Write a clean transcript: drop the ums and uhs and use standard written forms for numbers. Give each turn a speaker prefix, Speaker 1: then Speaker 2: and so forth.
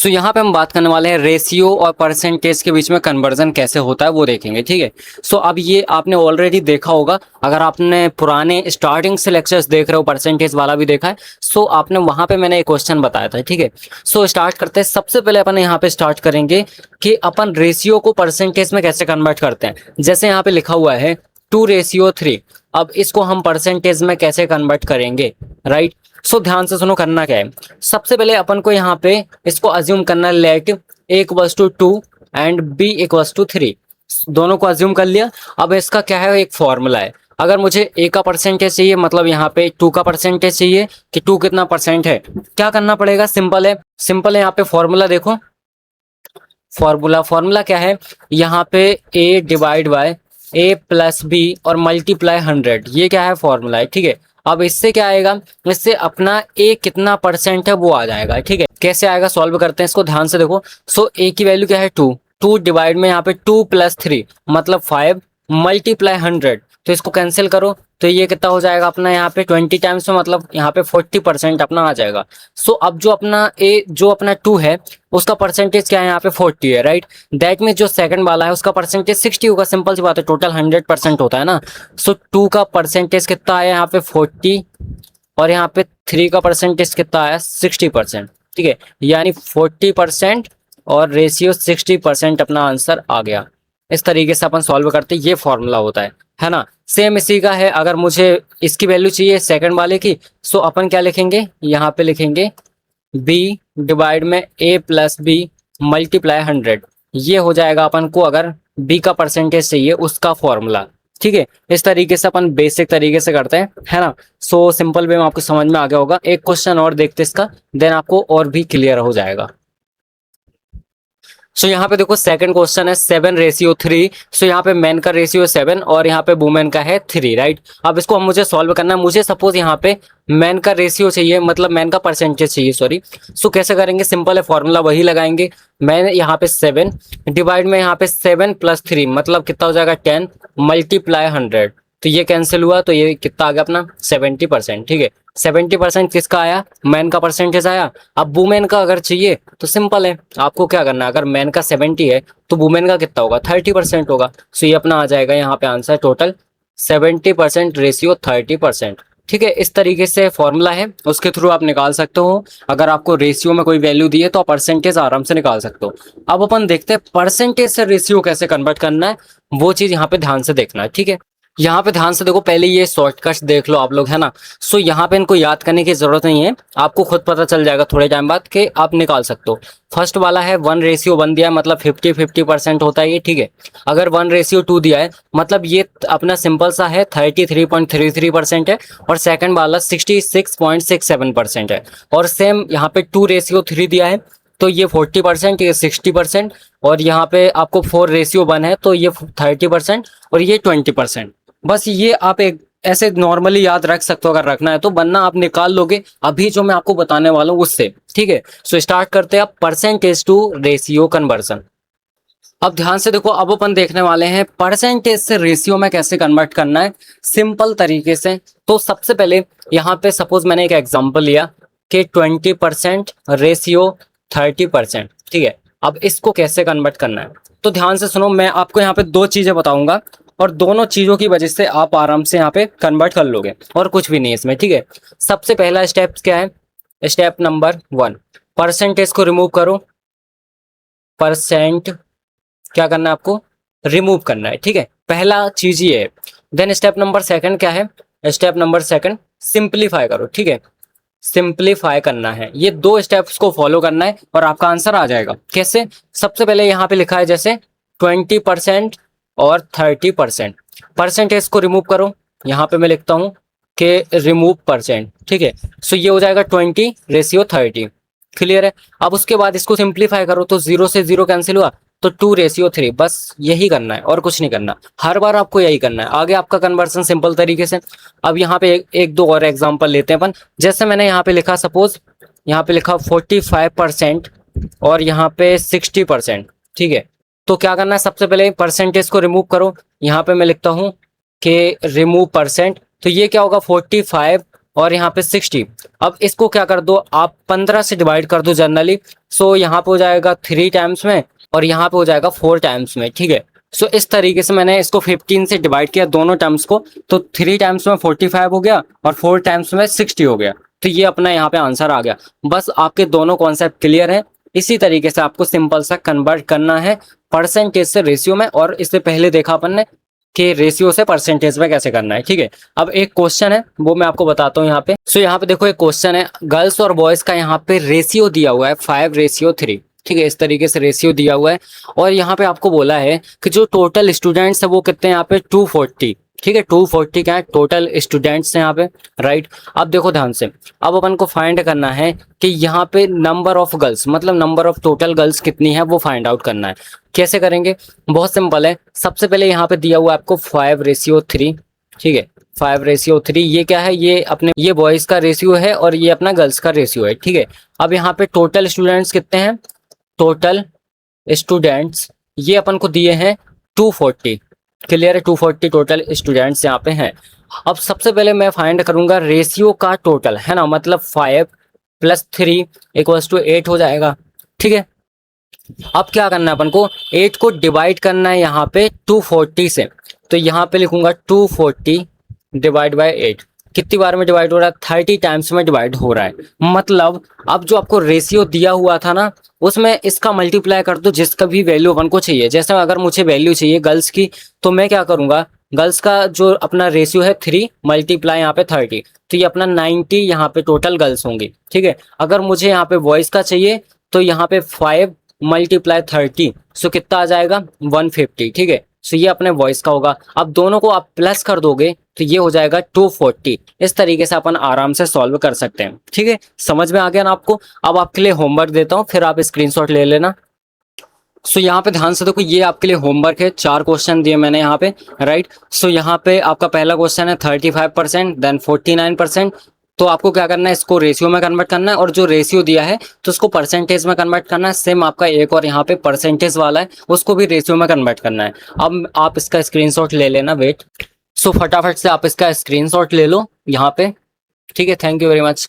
Speaker 1: सो यहाँ पे हम बात करने वाले हैं रेशियो और परसेंटेज के बीच में कन्वर्जन कैसे होता है वो देखेंगे, ठीक है। सो अब ये आपने ऑलरेडी देखा होगा, अगर आपने पुराने स्टार्टिंग से लेक्चर्स देख रहे हो, परसेंटेज वाला भी देखा है, सो आपने वहाँ पे मैंने एक क्वेश्चन बताया था, ठीक है। सो स्टार्ट करते हैं। सबसे पहले अपन यहाँ पे स्टार्ट करेंगे कि अपन रेशियो को परसेंटेज में कैसे कन्वर्ट करते हैं। जैसे यहाँ पे लिखा हुआ है 2:3। अब इसको हम परसेंटेज में कैसे कन्वर्ट करेंगे, राइट। सो ध्यान से सुनो, करना क्या है। सबसे पहले अपन को यहाँ पे इसको अज्यूम करना है, लेट A = 2 एंड B = 3। दोनों को अज्यूम कर लिया। अब इसका क्या है, एक फॉर्मूला है। अगर मुझे A का परसेंटेज चाहिए, मतलब यहाँ पे 2 का परसेंटेज चाहिए कि 2 कितना परसेंट है, क्या करना पड़ेगा, सिंपल है। सिंपल है, यहाँ पे फॉर्मूला देखो। फॉर्मूला क्या है, यहाँ पे A divide by A + B और मल्टीप्लाई 100, ये क्या है, फॉर्मूला है, ठीक है। अब इससे क्या आएगा, इससे अपना A कितना परसेंट है वो आ जाएगा, ठीक है। कैसे आएगा, सॉल्व करते हैं इसको, ध्यान से देखो। सो A की वैल्यू क्या है, 2 डिवाइड में यहाँ पे 2 + 3 मतलब 5 मल्टीप्लाई 100, तो इसको कैंसिल करो तो ये कितना हो जाएगा अपना, यहाँ पे 20 टाइम्स में मतलब यहाँ पे 40% अपना आ जाएगा। सो अब जो अपना 2 है उसका परसेंटेज क्या है, यहाँ पे 40 है, राइट। दैट मीन जो सेकंड वाला है उसका परसेंटेज 60 होगा। सिंपल सी बात है, टोटल 100% होता है ना। सो 2 का परसेंटेज कितना आया यहाँ पे 40, और यहाँ पे 3 का परसेंटेज कितना आया 60%, ठीक है। यानी 40% और रेशियो 60% अपना आंसर आ गया। इस तरीके से अपन सॉल्व करते हैं, ये फॉर्मूला होता है ना। सेम इसी का है, अगर मुझे इसकी वैल्यू चाहिए सेकंड वाले की, सो अपन क्या लिखेंगे, यहाँ पे लिखेंगे B डिवाइड में A + B मल्टीप्लाई 100, ये हो जाएगा अपन को अगर B का परसेंटेज चाहिए उसका फॉर्मूला, ठीक है। इस तरीके से अपन बेसिक तरीके से करते हैं, है ना। सो सिंपल वे में आपको समझ में आ गया होगा। एक क्वेश्चन और देखते इसका, देन आपको और भी क्लियर हो जाएगा। सो यहाँ पे देखो सेकंड क्वेश्चन है 7:3। सो यहाँ पे मैन का रेशियो 7 और यहाँ पे वुमेन का है 3, राइट। अब इसको हम मुझे सॉल्व करना है। मुझे सपोज यहाँ पे मैन का रेशियो चाहिए, मतलब मैन का परसेंटेज चाहिए, सॉरी। सो कैसे करेंगे, सिंपल है, फॉर्मूला वही लगाएंगे। मैन यहाँ पे 7 डिवाइड में यहाँ पे 7 + 3 मतलब कितना हो जाएगा 10 मल्टीप्लाई 100, तो ये कैंसिल हुआ, तो ये कितना आ गया अपना 70%, ठीक है। 70% किसका आया, मैन का परसेंटेज आया। अब वुमेन का अगर चाहिए तो सिंपल है, आपको क्या करना है, अगर मैन का 70 है तो वुमेन का कितना होगा 30% होगा। सो ये अपना आ जाएगा यहाँ पे आंसर, टोटल 70% रेशियो 30%, ठीक है। इस तरीके से फॉर्मूला है, उसके थ्रू आप निकाल सकते हो। अगर आपको रेशियो में कोई वैल्यू दी है तो आप परसेंटेज आराम से निकाल सकते हो। अब अपन देखते हैं परसेंटेज से रेशियो कैसे कन्वर्ट करना है, वो चीज यहाँ पे ध्यान से देखना है, ठीक है। यहाँ पे ध्यान से देखो, पहले ये शॉर्टकट्स देख लो आप लोग, है ना। सो यहाँ पे इनको याद करने की जरूरत नहीं है, आपको खुद पता चल जाएगा थोड़े टाइम बाद कि आप निकाल सकते हो। फर्स्ट वाला है 1:1 दिया है, मतलब 50-50% होता है ये, ठीक है। अगर 1:2 दिया है मतलब ये अपना सिंपल सा है 33.33% है, और सेकंड वाला 66.67% है। और सेम यहाँ पे 2:3 दिया है तो ये 40%, ये 60%, और यहाँ पे आपको 4:1 है तो ये 30% और ये 20%। बस ये आप एक ऐसे नॉर्मली याद रख सकते हो अगर रखना है तो, वरना आप निकाल लोगे अभी जो मैं आपको बताने वाला हूँ उससे, ठीक है। सो स्टार्ट करते हैं आप परसेंटेज टू रेशियो कन्वर्जन। अब ध्यान से देखो, अब अपन देखने वाले हैं परसेंटेज से रेशियो में कैसे कन्वर्ट करना है सिंपल तरीके से। तो सबसे पहले यहाँ पे सपोज मैंने एक एग्जांपल लिया कि 20% रेशियो 30%, ठीक है। अब इसको कैसे कन्वर्ट करना है तो ध्यान से सुनो, मैं आपको यहाँ पे दो चीजें बताऊंगा और दोनों चीजों की वजह से आप आराम से यहाँ पे कन्वर्ट कर लोगे, और कुछ भी नहीं इसमें, ठीक है। सबसे पहला स्टेप क्या है, स्टेप नंबर 1, परसेंटेज को रिमूव करो। परसेंट क्या करना है आपको, रिमूव करना है, ठीक है। पहला चीज ये है। देन स्टेप नंबर सेकंड क्या है, स्टेप नंबर सेकंड सिंप्लीफाई करो, ठीक है। सिंप्लीफाई करना है, ये दो स्टेप्स को फॉलो करना है और आपका आंसर आ जाएगा। कैसे, सबसे पहले यहाँ पे लिखा है जैसे 20% और 30%, परसेंटेज को रिमूव करो। यहाँ पे मैं लिखता हूँ कि रिमूव परसेंट, ठीक है। सो ये हो जाएगा 20:30, क्लियर है। अब उसके बाद इसको सिंप्लीफाई करो तो 0 से 0 कैंसिल हुआ तो 2:3, बस यही करना है और कुछ नहीं करना, हर बार आपको यही करना है। आगे आपका कन्वर्सन सिंपल तरीके से। अब यहाँ पे एक दो और एग्जांपल लेते हैं अपन। जैसे मैंने यहाँ पे लिखा, सपोज यहाँ पे लिखा 45% और यहाँ पे 60%, ठीक है। तो क्या करना है, सबसे पहले परसेंटेज को रिमूव करो। यहाँ पे मैं लिखता हूँ कि रिमूव परसेंट, तो ये क्या होगा 45 और यहाँ पे 60। अब इसको क्या कर दो आप 15 से डिवाइड कर दो जनरली। सो यहाँ पे हो जाएगा 3 टाइम्स में और यहाँ पे हो जाएगा 4 टाइम्स में, ठीक है। सो इस तरीके से मैंने इसको 15 से डिवाइड किया दोनों टर्म्स को, तो 3 टाइम्स में 45 हो गया और 4 टाइम्स में 60 हो गया। तो ये अपना यहाँ पे आंसर आ गया। बस आपके दोनों कॉन्सेप्ट क्लियर है। इसी तरीके से आपको सिंपल सा कन्वर्ट करना है परसेंटेज से रेशियो में, और इससे पहले देखा अपन ने कि रेशियो से परसेंटेज में कैसे करना है, ठीक है। अब एक क्वेश्चन है वो मैं आपको बताता हूँ यहाँ पे। सो यहाँ पे देखो एक क्वेश्चन है, गर्ल्स और बॉयज का यहाँ पे रेशियो दिया हुआ है 5:3, ठीक है। इस तरीके से रेशियो दिया हुआ है और यहाँ पे आपको बोला है कि जो टोटल स्टूडेंट्स है वो कितने हैं यहाँ पे 240, ठीक है। 240 क्या है, टोटल स्टूडेंट्स हैं यहाँ पे, राइट। अब देखो ध्यान से, अब अपन को फाइंड करना है कि यहाँ पे नंबर ऑफ गर्ल्स, मतलब नंबर ऑफ टोटल गर्ल्स कितनी है वो फाइंड आउट करना है। कैसे करेंगे, बहुत सिंपल है। सबसे पहले यहाँ पे दिया हुआ है आपको 5:3, ठीक है। 5:3 ये क्या है, ये अपने ये बॉयज का रेशियो है और ये अपना गर्ल्स का रेशियो है, ठीक है। अब यहाँ पे टोटल स्टूडेंट्स कितने हैं, टोटल स्टूडेंट्स ये अपन को दिए हैं 240, क्लियर है। 240 टोटल स्टूडेंट्स यहाँ पे हैं। अब सबसे पहले मैं फाइंड करूंगा रेशियो का टोटल, है ना, मतलब 5 + 3 = 8 हो जाएगा, ठीक है। अब क्या करना है अपन को, 8 को डिवाइड करना है यहाँ पे 240 से। तो यहाँ पे लिखूंगा 240 डिवाइड बाय 8। कितनी बार में डिवाइड हो रहा है, 30 टाइम्स में डिवाइड हो रहा है। मतलब अब जो आपको रेशियो दिया हुआ था ना, उसमें इसका मल्टीप्लाई कर दो जिसका भी वैल्यू अपन को चाहिए। जैसे अगर मुझे वैल्यू चाहिए गर्ल्स की, तो मैं क्या करूंगा, गर्ल्स का जो अपना रेशियो है 3 × यहाँ पे 30, तो ये अपना 90 यहाँ पे टोटल गर्ल्स होंगी, ठीक है। अगर मुझे यहाँ पे बॉयज का चाहिए तो यहाँ पे 5 × 30, सो कितना आ जाएगा 150, ठीक है। सो ये अपने वॉइस का होगा। अब दोनों को आप प्लस कर दोगे तो ये हो जाएगा 240। इस तरीके से अपन आराम से सॉल्व कर सकते हैं, ठीक है। समझ में आ गया ना आपको। अब आपके लिए होमवर्क देता हूँ, फिर आप स्क्रीनशॉट ले लेना। सो यहाँ पे ध्यान से देखो, ये आपके लिए होमवर्क है। 4 क्वेश्चन दिए मैंने यहाँ पे, राइट। सो यहाँ पे आपका पहला क्वेश्चन है 35%, देन 49%। तो आपको क्या करना है, इसको रेशियो में कन्वर्ट करना है और जो रेशियो दिया है तो उसको परसेंटेज में कन्वर्ट करना है। सेम आपका एक और यहाँ पे परसेंटेज वाला है, उसको भी रेशियो में कन्वर्ट करना है। अब आप इसका स्क्रीनशॉट ले लेना, वेट। सो फटाफट से आप इसका स्क्रीनशॉट ले लो यहाँ पे, ठीक है। Thank you very much.